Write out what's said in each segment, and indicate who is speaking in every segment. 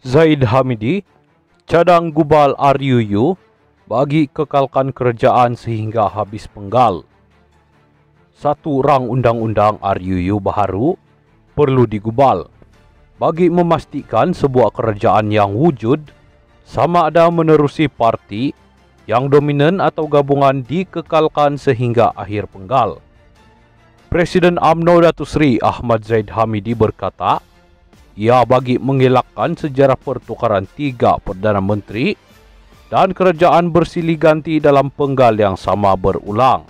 Speaker 1: Zaid Hamidi, cadang gubal RUU, bagi kekalkan kerajaan sehingga habis penggal. Satu rang undang-undang RUU baharu perlu digubal bagi memastikan sebuah kerajaan yang wujud sama ada menerusi parti yang dominan atau gabungan dikekalkan sehingga akhir penggal. Presiden UMNO Datuk Seri Ahmad Zaid Hamidi berkata, ia bagi mengelakkan sejarah pertukaran 3 Perdana Menteri dan kerajaan bersilih ganti dalam penggal yang sama berulang.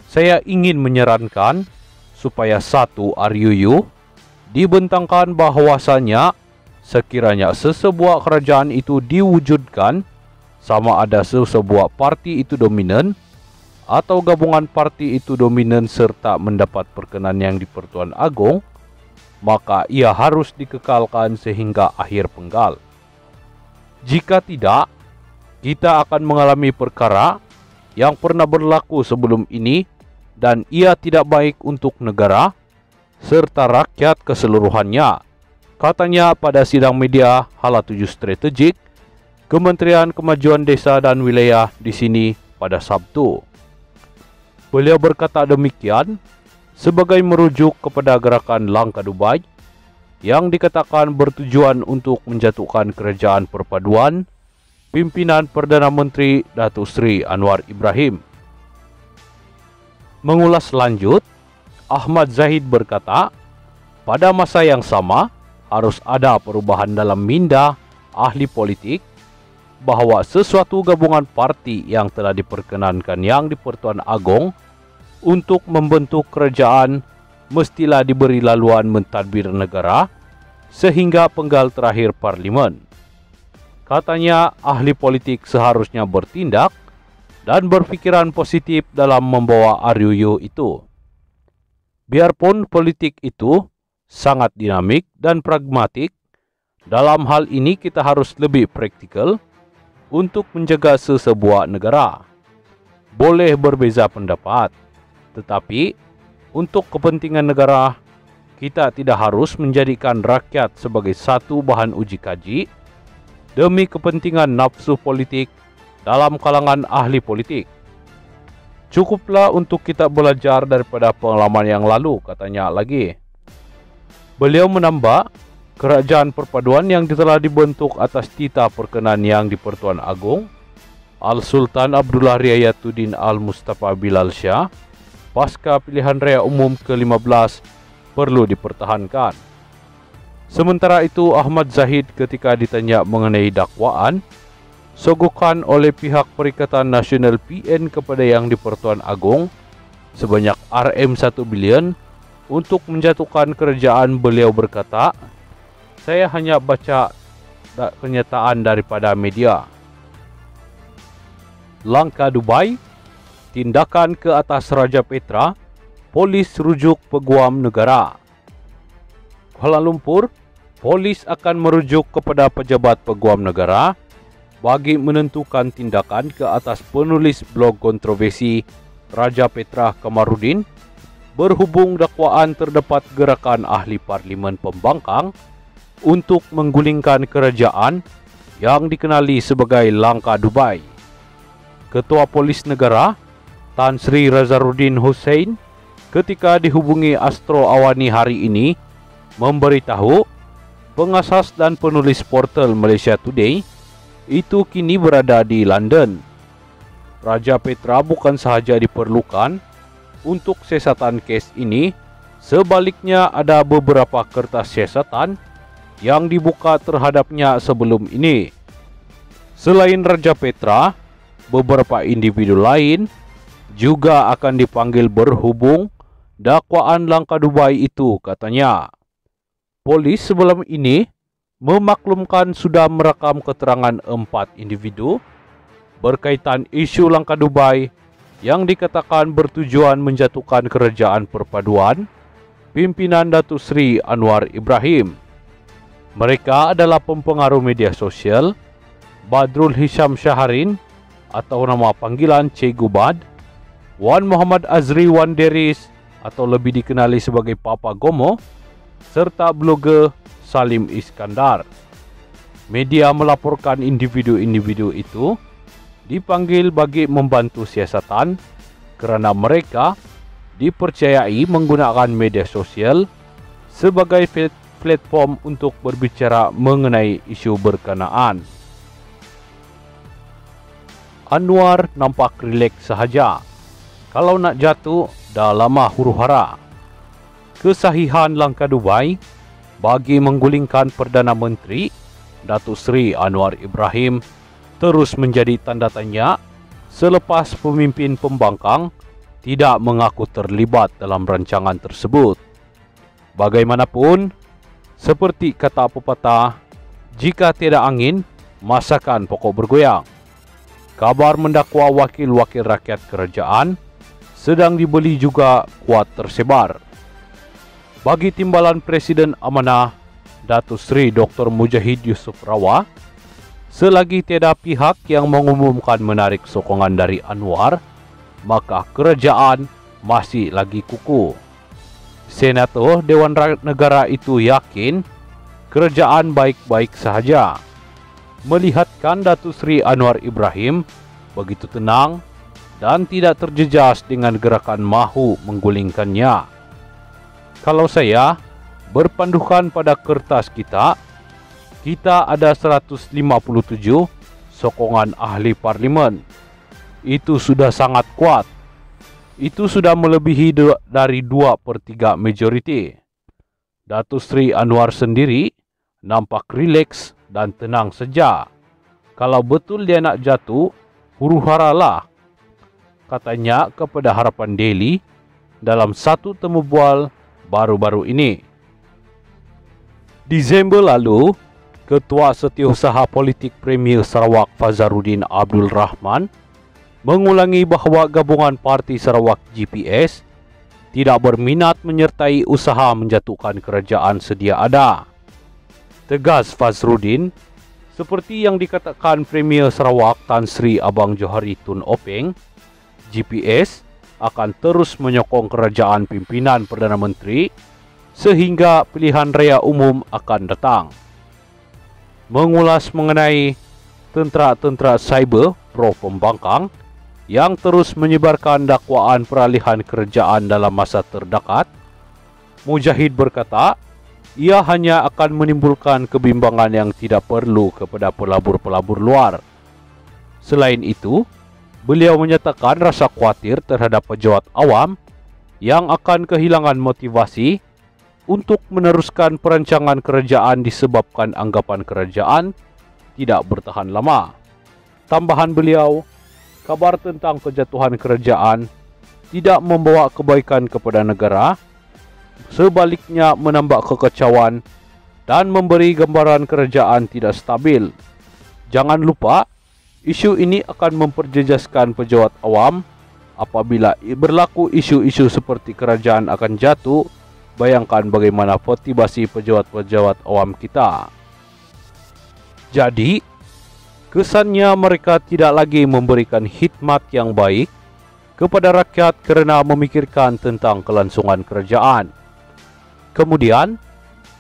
Speaker 1: Saya ingin menyarankan supaya satu RUU dibentangkan bahwasanya sekiranya sesebuah kerajaan itu diwujudkan sama ada sesebuah parti itu dominan atau gabungan parti itu dominan serta mendapat perkenan yang di-Pertuan Agong, maka ia harus dikekalkan sehingga akhir penggal. Jika tidak, kita akan mengalami perkara yang pernah berlaku sebelum ini dan ia tidak baik untuk negara serta rakyat keseluruhannya, katanya pada sidang media Hala 7 Strategik Kementerian Kemajuan Desa dan Wilayah di sini pada Sabtu. Beliau berkata demikian sebagai merujuk kepada gerakan Langkah Dubai yang dikatakan bertujuan untuk menjatuhkan kerajaan perpaduan pimpinan Perdana Menteri Datuk Seri Anwar Ibrahim. Mengulas lanjut, Ahmad Zahid berkata, pada masa yang sama harus ada perubahan dalam minda ahli politik bahawa sesuatu gabungan parti yang telah diperkenankan yang di-Pertuan Agong untuk membentuk kerajaan mestilah diberi laluan mentadbir negara sehingga penggal terakhir parlimen. Katanya ahli politik seharusnya bertindak dan berfikiran positif dalam membawa RUU itu. Biarpun politik itu sangat dinamik dan pragmatik, dalam hal ini kita harus lebih praktikal untuk menjaga sesebuah negara. Boleh berbeza pendapat, tetapi untuk kepentingan negara, kita tidak harus menjadikan rakyat sebagai satu bahan uji kaji demi kepentingan nafsu politik dalam kalangan ahli politik. Cukuplah untuk kita belajar daripada pengalaman yang lalu, katanya lagi. Beliau menambah, kerajaan perpaduan yang telah dibentuk atas titah perkenan yang di-Pertuan Agong, Al-Sultan Abdullah Riayatuddin Al-Mustafa Bilal Shah, pasca pilihan raya umum ke-15 perlu dipertahankan. Sementara itu, Ahmad Zahid ketika ditanya mengenai dakwaan sogokan oleh pihak Perikatan Nasional PN kepada yang di-Pertuan Agong sebanyak RM1 bilion untuk menjatuhkan kerajaan, beliau berkata, saya hanya baca kenyataan daripada media. Langkah Dubai, tindakan ke atas Raja Petra, polis rujuk peguam negara. Kuala Lumpur, polis akan merujuk kepada pejabat peguam negara bagi menentukan tindakan ke atas penulis blog kontroversi Raja Petra Kamarudin berhubung dakwaan terdapat gerakan ahli parlimen pembangkang untuk menggulingkan kerajaan yang dikenali sebagai Langkah Dubai. Ketua Polis Negara Tan Sri Razarudin Hussein ketika dihubungi Astro Awani hari ini memberitahu pengasas dan penulis portal Malaysia Today itu kini berada di London. Raja Petra bukan sahaja diperlukan untuk siasatan kes ini, sebaliknya ada beberapa kertas siasatan yang dibuka terhadapnya sebelum ini. Selain Raja Petra, beberapa individu lain juga akan dipanggil berhubung dakwaan Langkah Dubai itu, katanya. Polis sebelum ini memaklumkan sudah merekam keterangan 4 individu berkaitan isu Langkah Dubai yang dikatakan bertujuan menjatuhkan kerajaan perpaduan pimpinan Datuk Seri Anwar Ibrahim. Mereka adalah pempengaruh media sosial Badrul Hisham Syaharin atau nama panggilan Cikgu Bad, Wan Muhammad Azri Wan Deris atau lebih dikenali sebagai Papa Gomo, serta blogger Salim Iskandar. Media melaporkan individu-individu itu dipanggil bagi membantu siasatan kerana mereka dipercayai menggunakan media sosial sebagai platform untuk berbicara mengenai isu berkenaan. Anwar nampak rileks sahaja. Kalau nak jatuh, dah lama huru-hara. Kesahihan langkah Dubai bagi menggulingkan Perdana Menteri Datuk Seri Anwar Ibrahim terus menjadi tanda tanya selepas pemimpin pembangkang tidak mengaku terlibat dalam rancangan tersebut. Bagaimanapun, seperti kata pepatah, jika tiada angin, masakan pokok bergoyang. Kabar mendakwa wakil-wakil rakyat kerajaan sedang dibeli juga kuat tersebar. Bagi Timbalan Presiden Amanah Datuk Seri Dr. Mujahid Yusof Rawah, selagi tiada pihak yang mengumumkan menarik sokongan dari Anwar, maka kerajaan masih lagi kukuh. Senator Dewan Negara itu yakin kerajaan baik-baik sahaja, melihatkan Datuk Seri Anwar Ibrahim begitu tenang dan tidak terjejas dengan gerakan mahu menggulingkannya. Kalau saya berpandukan pada kertas kita ada 157 sokongan ahli parlimen. Itu sudah sangat kuat. Itu sudah melebihi dari 2/3 majoriti. Datuk Seri Anwar sendiri nampak rileks dan tenang saja. Kalau betul dia nak jatuh, huru-haralah, katanya kepada Harapan Daily dalam satu temu bual baru-baru ini. Disember lalu, Ketua Setiausaha Politik Premier Sarawak Fazarudin Abdul Rahman mengulangi bahawa gabungan Parti Sarawak GPS tidak berminat menyertai usaha menjatuhkan kerajaan sedia ada. Tegas Fazrudin, seperti yang dikatakan Premier Sarawak Tan Sri Abang Johari Tun Openg, GPS akan terus menyokong kerajaan pimpinan Perdana Menteri sehingga pilihan raya umum akan datang. Mengulas mengenai tentera-tentera cyber pro pembangkang yang terus menyebarkan dakwaan peralihan kerajaan dalam masa terdekat, Mujahid berkata, ia hanya akan menimbulkan kebimbangan yang tidak perlu kepada pelabur-pelabur luar. Selain itu, beliau menyatakan rasa khawatir terhadap pejabat awam yang akan kehilangan motivasi untuk meneruskan perancangan kerajaan disebabkan anggapan kerajaan tidak bertahan lama. Tambahan beliau, kabar tentang kejatuhan kerajaan tidak membawa kebaikan kepada negara, sebaliknya menambah kekacauan dan memberi gambaran kerajaan tidak stabil. Jangan lupa, isu ini akan memperjejaskan pejabat awam. Apabila berlaku isu-isu seperti kerajaan akan jatuh, bayangkan bagaimana motivasi pejabat-pejabat awam kita. Jadi, kesannya mereka tidak lagi memberikan khidmat yang baik kepada rakyat kerana memikirkan tentang kelangsungan kerajaan. Kemudian,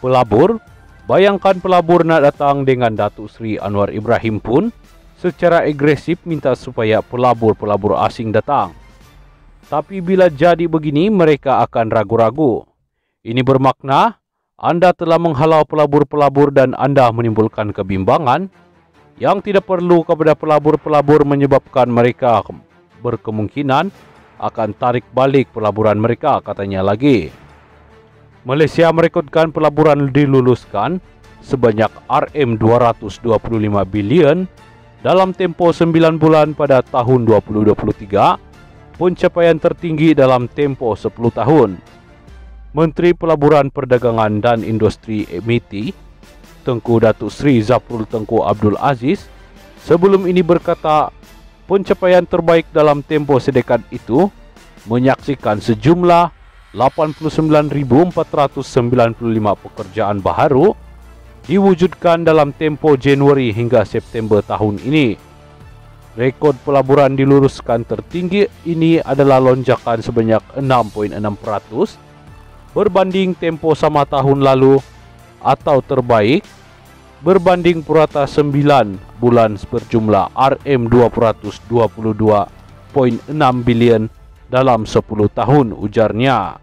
Speaker 1: pelabur, bayangkan pelabur nak datang dengan Datuk Seri Anwar Ibrahim pun secara agresif minta supaya pelabur-pelabur asing datang. Tapi bila jadi begini, mereka akan ragu-ragu. Ini bermakna anda telah menghalau pelabur-pelabur dan anda menimbulkan kebimbangan yang tidak perlu kepada pelabur-pelabur, menyebabkan mereka berkemungkinan akan tarik balik pelaburan mereka, katanya lagi. Malaysia merekodkan pelaburan diluluskan sebanyak RM225 bilion dalam tempoh 9 bulan pada tahun 2023, pencapaian tertinggi dalam tempoh 10 tahun. Menteri Pelaburan Perdagangan dan Industri MITI, Tengku Datuk Seri Zafrul Tengku Abdul Aziz, sebelum ini berkata pencapaian terbaik dalam tempoh sedekad itu menyaksikan sejumlah 89,495 pekerjaan baharu diwujudkan dalam tempoh Januari hingga September tahun ini. Rekod pelaburan diluruskan tertinggi ini adalah lonjakan sebanyak 6.6% berbanding tempoh sama tahun lalu, atau terbaik berbanding purata 9 bulan berjumlah Rm222.6 bilion dalam 10 tahun, ujarnya.